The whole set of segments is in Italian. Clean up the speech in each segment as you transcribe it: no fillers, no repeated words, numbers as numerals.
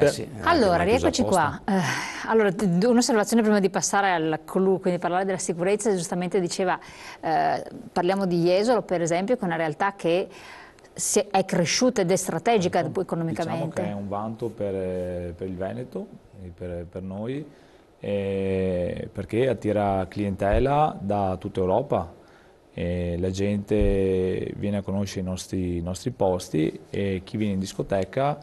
sì, Allora, ormai chiusa rieccoci qua. apposta. Allora, un'osservazione prima di passare al clou, quindi parlare della sicurezza, giustamente diceva, parliamo di Jesolo per esempio, che è una realtà che è cresciuta ed è strategica Certo. Diciamo che è economicamente. un vanto per il Veneto, e per noi, perché attira clientela da tutta Europa. E la gente viene a conoscere i nostri posti e chi viene in discoteca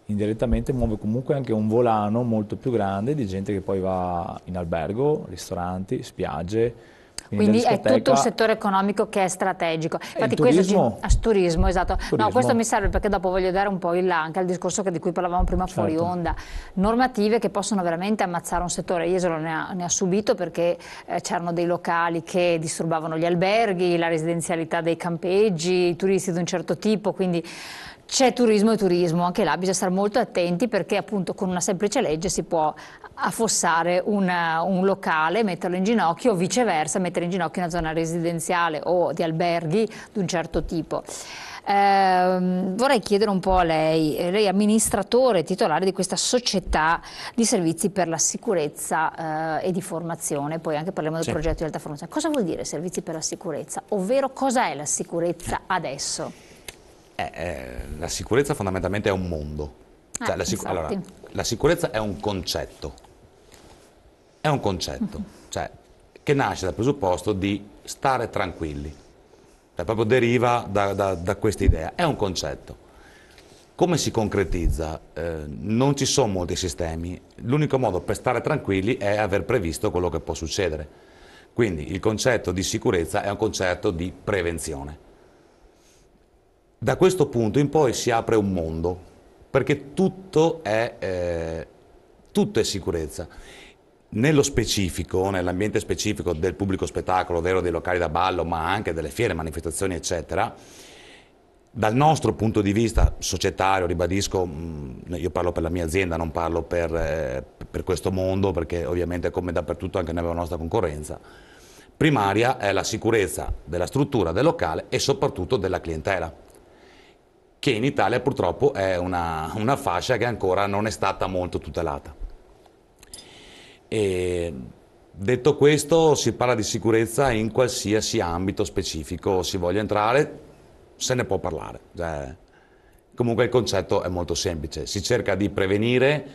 indirettamente muove comunque anche un volano molto più grande di gente che poi va in albergo, ristoranti, spiagge. Quindi la Quindi è tutto un discoteca settore economico che è strategico. è il Infatti questo turismo. turismo, esatto. No, questo mi Turismo, serve perché dopo voglio dare un po' il là anche al discorso di cui parlavamo prima fuori certo. onda. Normative che possono veramente ammazzare un settore. Jesolo ne ha subito perché c'erano dei locali che disturbavano gli alberghi, la residenzialità dei campeggi, i turisti di un certo tipo, quindi c'è turismo e turismo, anche là bisogna stare molto attenti perché appunto con una semplice legge si può affossare un locale, metterlo in ginocchio o viceversa mettere in ginocchio una zona residenziale o di alberghi di un certo tipo. Vorrei chiedere un po' a lei è amministratore titolare di questa società di servizi per la sicurezza e di formazione, poi anche parliamo del Sì. progetto di alta formazione. Cosa vuol dire servizi per la sicurezza? Ovvero cosa è la sicurezza adesso? La sicurezza fondamentalmente è un mondo. Cioè, allora, Infatti. la sicurezza è un concetto. È un concetto, cioè, che nasce dal presupposto di stare tranquilli. Cioè, proprio deriva da questa idea. È un concetto. Come si concretizza? Non ci sono molti sistemi. L'unico modo per stare tranquilli è aver previsto quello che può succedere. Quindi il concetto di sicurezza è un concetto di prevenzione. Da questo punto in poi si apre un mondo, perché tutto è sicurezza. Nello specifico, nell'ambiente specifico del pubblico spettacolo, ovvero dei locali da ballo, ma anche delle fiere, manifestazioni, eccetera, dal nostro punto di vista societario, ribadisco, io parlo per la mia azienda, non parlo per questo mondo, perché ovviamente come dappertutto anche noi abbiamo la nostra concorrenza, primaria è la sicurezza della struttura, del locale e soprattutto della clientela, che in Italia purtroppo è una fascia che ancora non è stata molto tutelata. E detto questo, si parla di sicurezza in qualsiasi ambito specifico si voglia entrare, se ne può parlare. Comunque il concetto è molto semplice, si cerca di prevenire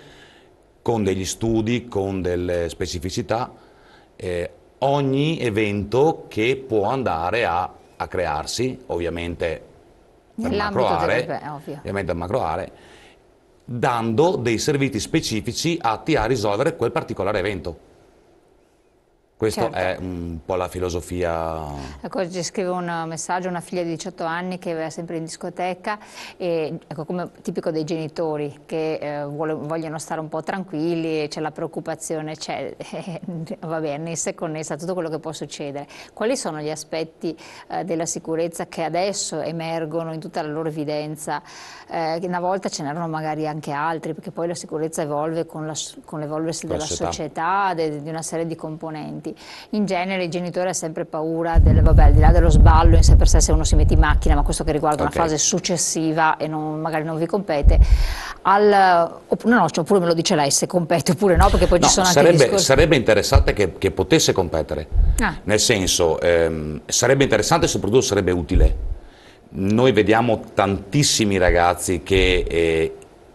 con degli studi, con delle specificità, ogni evento che può andare a crearsi, ovviamente per macro aree, dando dei servizi specifici atti a risolvere quel particolare evento. Questo Certo. è un po' la filosofia. Ecco, ci scrive un messaggio una figlia di 18 anni che va sempre in discoteca e ecco, come tipico dei genitori che vogliono stare un po' tranquilli, c'è la preoccupazione, va bene, essa è connessa a tutto quello che può succedere. Quali sono gli aspetti della sicurezza che adesso emergono in tutta la loro evidenza? Una volta ce n'erano magari anche altri, perché poi la sicurezza evolve con l'evolversi della società, di una serie di componenti. In genere il genitore ha sempre paura vabbè, al di là dello sballo in sé per sé se uno si mette in macchina, ma questo che riguarda una fase successiva e magari non vi compete, oppure me lo dice lei se compete oppure no, perché poi ci sono anche discorsi. Sarebbe interessante che potesse competere, nel senso sarebbe interessante e soprattutto sarebbe utile. Noi vediamo tantissimi ragazzi che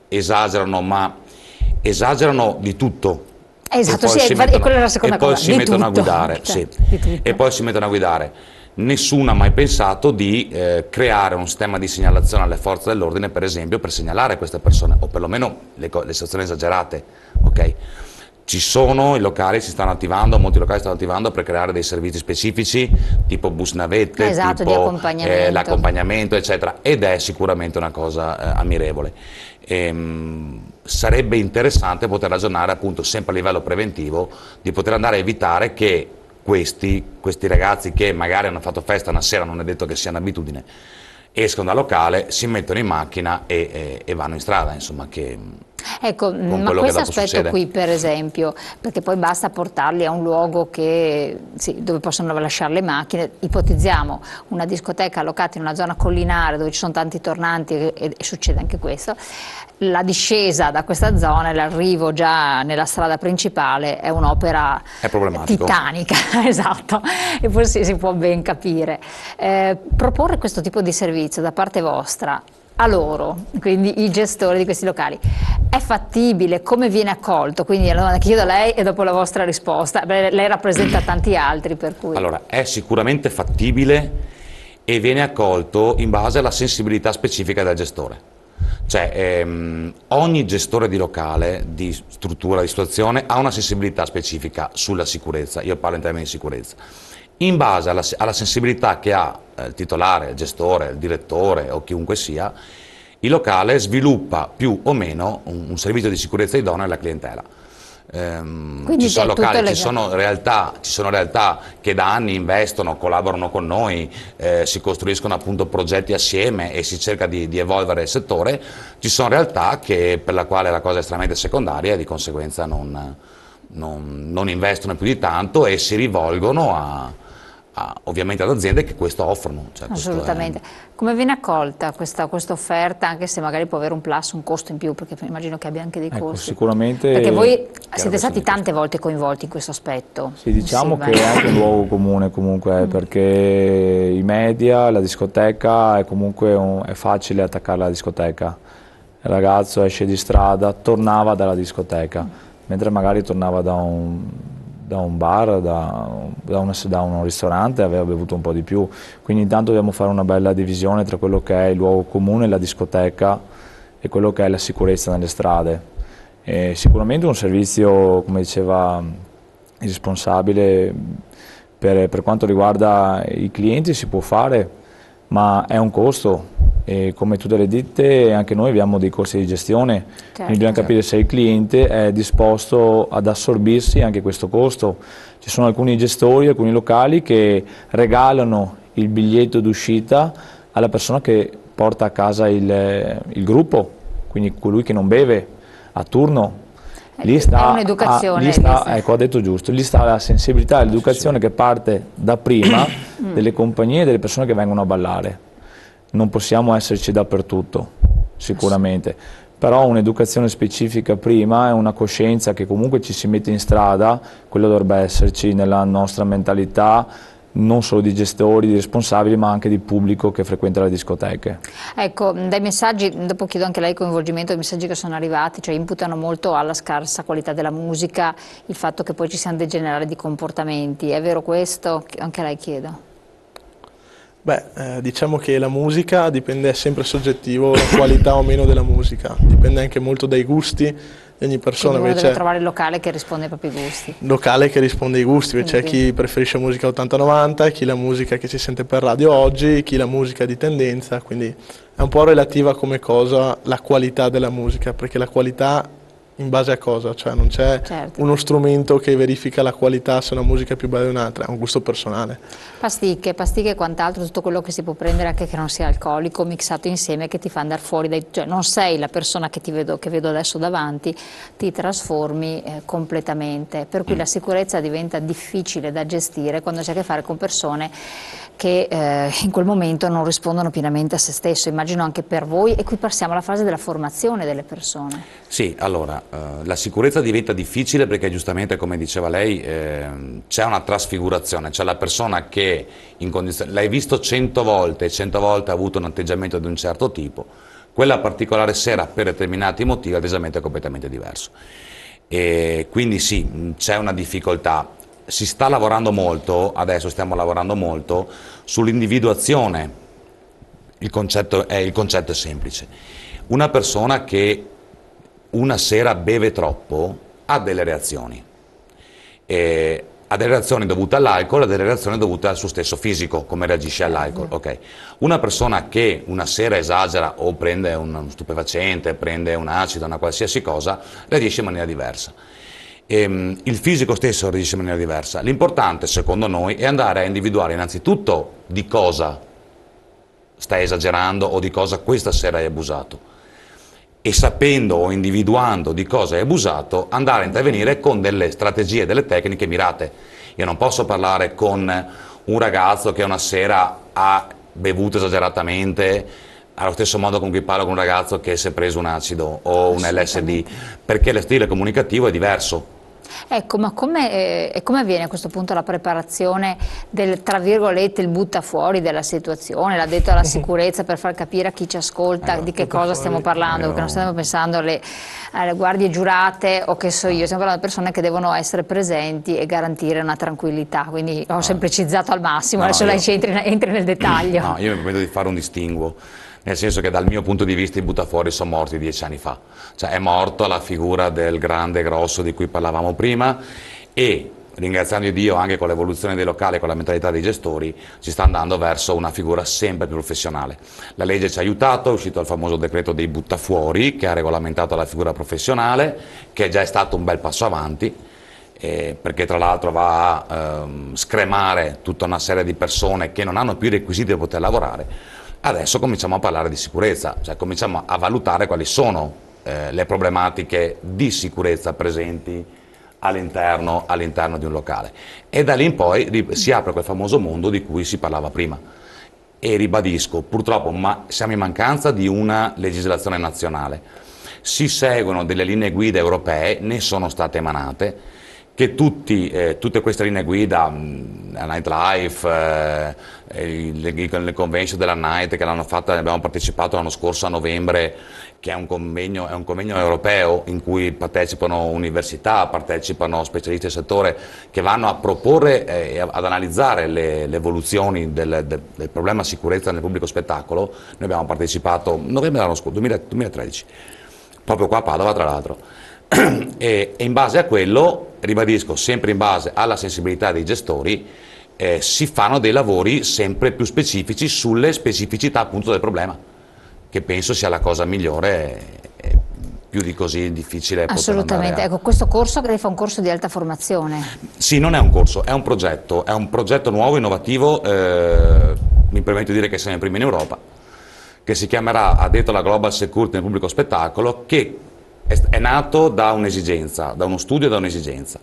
esagerano, ma esagerano di tutto. Esatto, e quella è la seconda cosa. E poi si mettono a guidare, e poi si mettono a guidare. Nessuno ha mai pensato di creare un sistema di segnalazione alle forze dell'ordine, per esempio, per segnalare queste persone, o perlomeno le situazioni esagerate, ok? Ci sono i locali, si stanno attivando, molti locali stanno attivando per creare dei servizi specifici, tipo bus navette, tipo l'accompagnamento, eccetera, ed è sicuramente una cosa ammirevole. Sarebbe interessante poter ragionare appunto sempre a livello preventivo di poter andare a evitare che questi ragazzi che magari hanno fatto festa una sera, non è detto che sia un'abitudine, escono dal locale, si mettono in macchina e vanno in strada, insomma, che Ecco, ma questo aspetto qui per esempio, perché poi basta portarli a un luogo dove possono lasciare le macchine, ipotizziamo una discoteca allocata in una zona collinare dove ci sono tanti tornanti e succede anche questo, la discesa da questa zona e l'arrivo già nella strada principale è un'opera titanica, esatto, e forse si può ben capire. Proporre questo tipo di servizio da parte vostra a loro, quindi i gestori di questi locali, è fattibile? Come viene accolto? Quindi è la domanda che chiedo a lei e dopo la vostra risposta. Beh, lei rappresenta tanti altri, per cui... Allora, è sicuramente fattibile e viene accolto in base alla sensibilità specifica del gestore. Cioè, ogni gestore di locale, di struttura, di situazione, ha una sensibilità specifica sulla sicurezza. Io parlo in termini di sicurezza. In base alla sensibilità che ha il titolare, il gestore, il direttore o chiunque sia, il locale sviluppa più o meno un servizio di sicurezza idoneo alla clientela. Ci sono locali, ci sono realtà che da anni investono, collaborano con noi, si costruiscono appunto progetti assieme e si cerca di evolvere il settore. Ci sono realtà per la quale la cosa è estremamente secondaria e di conseguenza non investono più di tanto e si rivolgono ovviamente ad aziende che questo offrono. Cioè, assolutamente. Come viene accolta questa offerta, anche se magari può avere un plus, un costo in più, perché immagino che abbia anche dei costi? Sicuramente. Perché voi siete stati tante volte coinvolti in questo aspetto. Sì, diciamo che è anche un luogo comune comunque, perché i media, la discoteca, è comunque è facile attaccare la discoteca. Il ragazzo esce di strada, tornava dalla discoteca, mentre magari tornava da un bar, da un ristorante, aveva bevuto un po' di più. Quindi intanto dobbiamo fare una bella divisione tra quello che è il luogo comune, la discoteca, e quello che è la sicurezza nelle strade. E sicuramente un servizio, come diceva il responsabile, per quanto riguarda i clienti si può fare, ma è un costo. E come tutte le ditte anche noi abbiamo dei costi di gestione, quindi bisogna capire se il cliente è disposto ad assorbirsi anche questo costo. Ci sono alcuni gestori, alcuni locali che regalano il biglietto d'uscita alla persona che porta a casa il gruppo, quindi colui che non beve a turno. Lì sta un'educazione. Ecco, ha detto giusto, lì sta la sensibilità e l'educazione che parte da prima delle compagnie e delle persone che vengono a ballare. Non possiamo esserci dappertutto, sicuramente, però un'educazione specifica prima e una coscienza che comunque ci si mette in strada, quello dovrebbe esserci nella nostra mentalità, non solo di gestori, di responsabili, ma anche di pubblico che frequenta le discoteche. Ecco, dai messaggi, dopo chiedo anche a lei il coinvolgimento dei messaggi che sono arrivati, cioè imputano molto alla scarsa qualità della musica, il fatto che poi ci sia un degenerare di comportamenti. È vero questo? Anche a lei chiedo. Beh, diciamo che la musica dipende, è sempre soggettivo la qualità o meno della musica, dipende anche molto dai gusti di ogni persona. Quindi uno deve trovare il locale che risponde ai propri gusti. Locale che risponde ai gusti, c'è chi preferisce musica 80-90, chi la musica che si sente per radio oggi, chi la musica di tendenza, quindi è un po' relativa come cosa la qualità della musica, perché la qualità in base a cosa? Cioè non c'è uno strumento che verifica la qualità se una musica è più bella di un'altra, è un gusto personale. Pasticche e quant'altro, tutto quello che si può prendere anche che non sia alcolico, mixato insieme, che ti fa andare fuori, cioè non sei la persona che vedo adesso davanti, ti trasformi completamente, per cui la sicurezza diventa difficile da gestire quando si ha a che fare con persone che in quel momento non rispondono pienamente a se stesso. Immagino anche per voi, e qui passiamo alla fase della formazione delle persone. Sì, allora, la sicurezza diventa difficile perché giustamente, come diceva lei, c'è una trasfigurazione, c'è la persona che l'hai visto 100 volte e 100 volte ha avuto un atteggiamento di un certo tipo, quella particolare sera per determinati motivi l'atteggiamento è completamente diverso. E quindi sì, c'è una difficoltà. Si sta lavorando molto, adesso stiamo lavorando molto, sull'individuazione. Il concetto è semplice. Una persona che una sera beve troppo ha delle reazioni. Ha delle reazioni dovute all'alcol, ha delle reazioni dovute al suo stesso fisico, come reagisce all'alcol. Okay. Una persona che una sera esagera o prende un stupefacente, prende un acido, una qualsiasi cosa, reagisce in maniera diversa. Il fisico stesso reagisce in maniera diversa. L'importante, secondo noi, è andare a individuare innanzitutto di cosa stai esagerando o di cosa questa sera hai abusato. e sapendo o individuando di cosa è abusato, andare a intervenire con delle strategie, delle tecniche mirate. Io non posso parlare con un ragazzo che una sera ha bevuto esageratamente allo stesso modo con cui parlo con un ragazzo che si è preso un acido o un LSD, perché lo stile comunicativo è diverso. Ecco, ma come avviene a questo punto la preparazione del, tra virgolette, il butta fuori della situazione, l'ha detto alla sicurezza, per far capire a chi ci ascolta di che cosa stiamo parlando, perché non stiamo pensando alle guardie giurate o che so io, stiamo parlando di persone che devono essere presenti e garantire una tranquillità, quindi ho semplicizzato al massimo, adesso lei ci entri nel dettaglio. No, io mi permetto di fare un distinguo. Nel senso che dal mio punto di vista i buttafuori sono morti 10 anni fa, cioè è morta la figura del grande grosso di cui parlavamo prima e ringraziando Dio anche con l'evoluzione dei locali e con la mentalità dei gestori si sta andando verso una figura sempre più professionale. La legge ci ha aiutato, è uscito il famoso decreto dei buttafuori che ha regolamentato la figura professionale, che già è stato un bel passo avanti. Perché tra l'altro va a scremare tutta una serie di persone che non hanno più i requisiti per poter lavorare. Adesso cominciamo a parlare di sicurezza, cioè cominciamo a valutare quali sono le problematiche di sicurezza presenti all'interno di un locale e da lì in poi si apre quel famoso mondo di cui si parlava prima e ribadisco, purtroppo siamo in mancanza di una legislazione nazionale, si seguono delle linee guida europee, ne sono state emanate, che tutte queste linee guida, la Nightlife, le convention della Night che l'hanno fatta, abbiamo partecipato l'anno scorso a novembre, che è un convegno europeo in cui partecipano università, partecipano specialisti del settore che vanno a proporre e ad analizzare le evoluzioni del problema sicurezza nel pubblico spettacolo. Noi abbiamo partecipato novembre dell'anno scorso, 2013, proprio qua a Padova tra l'altro. E in base a quello, ribadisco, sempre in base alla sensibilità dei gestori, si fanno dei lavori sempre più specifici sulle specificità appunto del problema, che penso sia la cosa migliore, più di così difficile. Assolutamente, ecco, questo corso che lei fa un corso di alta formazione. Sì, non è un corso, è un progetto nuovo, innovativo, mi permetto di dire che siamo i primi in Europa, che si chiamerà Addetto alla Global Security nel pubblico spettacolo, che è nato da un'esigenza, da uno studio e da un'esigenza.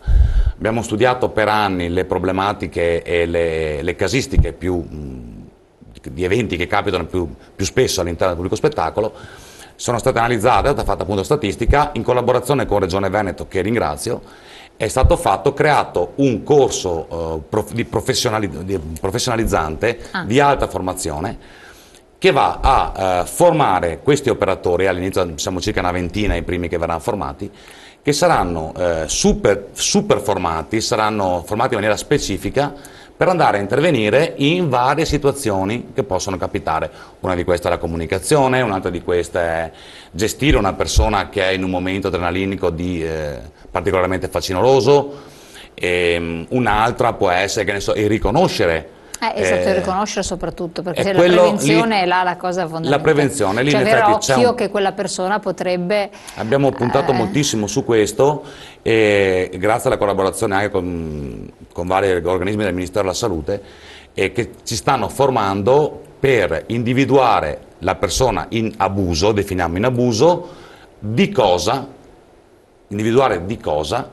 Abbiamo studiato per anni le problematiche e le casistiche di eventi che capitano più spesso all'interno del pubblico spettacolo, sono state analizzate, è stata fatta appunto statistica, in collaborazione con Regione Veneto, che ringrazio, è stato creato un corso professionalizzante di alta formazione, che va a formare questi operatori, all'inizio siamo circa una ventina i primi che verranno formati, che saranno super formati, saranno formati in maniera specifica per andare a intervenire in varie situazioni che possono capitare. Una di queste è la comunicazione, un'altra di queste è gestire una persona che è in un momento adrenalinico particolarmente facinoroso, un'altra può essere, che ne so, il riconoscere. Esatto, riconoscere soprattutto, perché la prevenzione è là la cosa fondamentale. La prevenzione, lì cioè in avere effetti occhio che quella persona potrebbe... Abbiamo puntato moltissimo su questo e grazie alla collaborazione anche con vari organismi del Ministero della Salute che ci stanno formando per individuare la persona in abuso, definiamo in abuso, individuare di cosa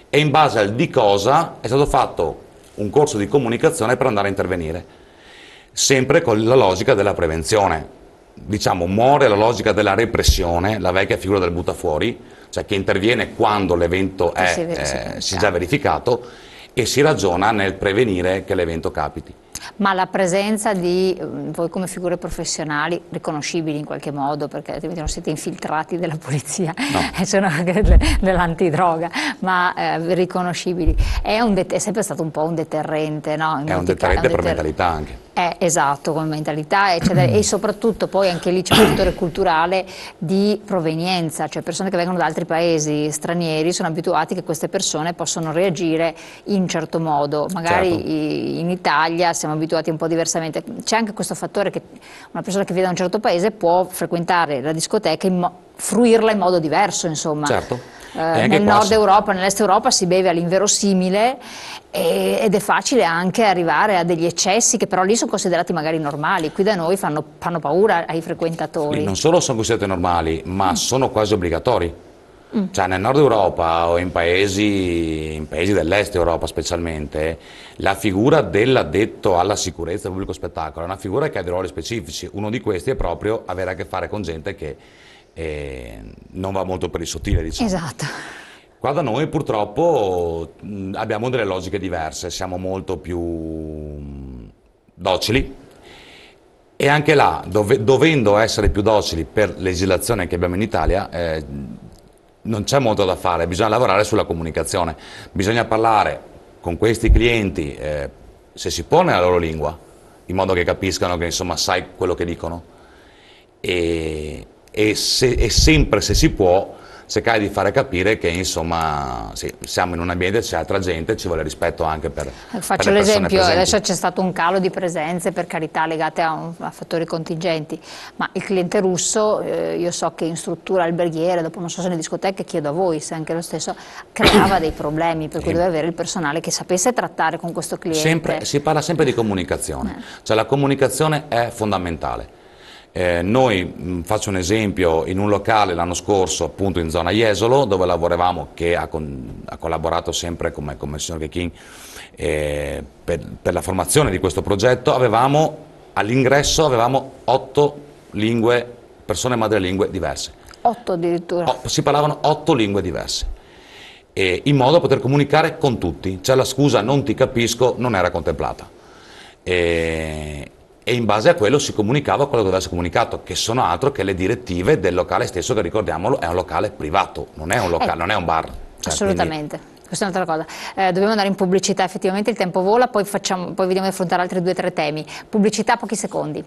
e in base al di cosa è stato fatto un corso di comunicazione per andare a intervenire, sempre con la logica della prevenzione. Diciamo, muore la logica della repressione, la vecchia figura del buttafuori, cioè che interviene quando l'evento si è già verificato e si ragiona nel prevenire che l'evento capiti. Ma la presenza di voi come figure professionali riconoscibili in qualche modo, perché altrimenti non siete infiltrati della polizia, no. Sono dell'antidroga, ma riconoscibili, è sempre stato un po' un deterrente, no? È un deterrente per mentalità anche. Esatto, come mentalità, eccetera. E soprattutto poi anche lì c'è un fattore culturale di provenienza, cioè persone che vengono da altri paesi stranieri sono abituati che queste persone possono reagire in un certo modo, magari certo. In Italia siamo abituati un po' diversamente. C'è anche questo fattore che una persona che viene da un certo paese può frequentare la discoteca, fruirla in modo diverso, insomma. Certo. nel nord Europa, nell'est Europa si beve all'inverosimile ed è facile anche arrivare a degli eccessi che però lì sono considerati magari normali, qui da noi fanno paura ai frequentatori. Lì non solo sono considerati normali, ma sono quasi obbligatori. Cioè nel nord Europa o in paesi dell'est Europa specialmente, la figura dell'addetto alla sicurezza del pubblico spettacolo è una figura che ha dei ruoli specifici. Uno di questi è proprio avere a che fare con gente che non va molto per il sottile, diciamo. Esatto. Qua da noi purtroppo abbiamo delle logiche diverse, siamo molto più docili e anche là, dovendo essere più docili per legislazione che abbiamo in Italia, non c'è molto da fare, bisogna lavorare sulla comunicazione, bisogna parlare con questi clienti, se si può, nella loro lingua, in modo che capiscano che insomma sai quello che dicono e sempre, se si può, cercare di fare capire che insomma sì, siamo in un ambiente, c'è altra gente, ci vuole rispetto anche per Faccio per le persone l'esempio, presenti. adesso c'è stato un calo di presenze per carità legate a fattori contingenti, ma il cliente russo, io so che in struttura alberghiere, dopo non so se nelle discoteche, chiedo a voi se anche lo stesso, creava dei problemi, per cui doveva avere il personale che sapesse trattare con questo cliente. Si parla sempre di comunicazione, cioè la comunicazione è fondamentale. Noi, faccio un esempio, in un locale l'anno scorso, appunto in zona Jesolo, dove lavoravamo, che ha collaborato sempre come il signor King per la formazione di questo progetto, all'ingresso avevamo 8 lingue, persone madrelingue diverse. 8 addirittura? Si parlavano 8 lingue diverse, in modo da poter comunicare con tutti, cioè la scusa non ti capisco non era contemplata. E in base a quello si comunicava quello che doveva essere comunicato, che sono altro che le direttive del locale stesso, che ricordiamolo è un locale privato, non è un locale, non è un bar. Cioè, assolutamente, questa è un'altra cosa. Dobbiamo andare in pubblicità, effettivamente il tempo vola, poi vediamo di affrontare altri 2 o 3 temi. Pubblicità, pochi secondi.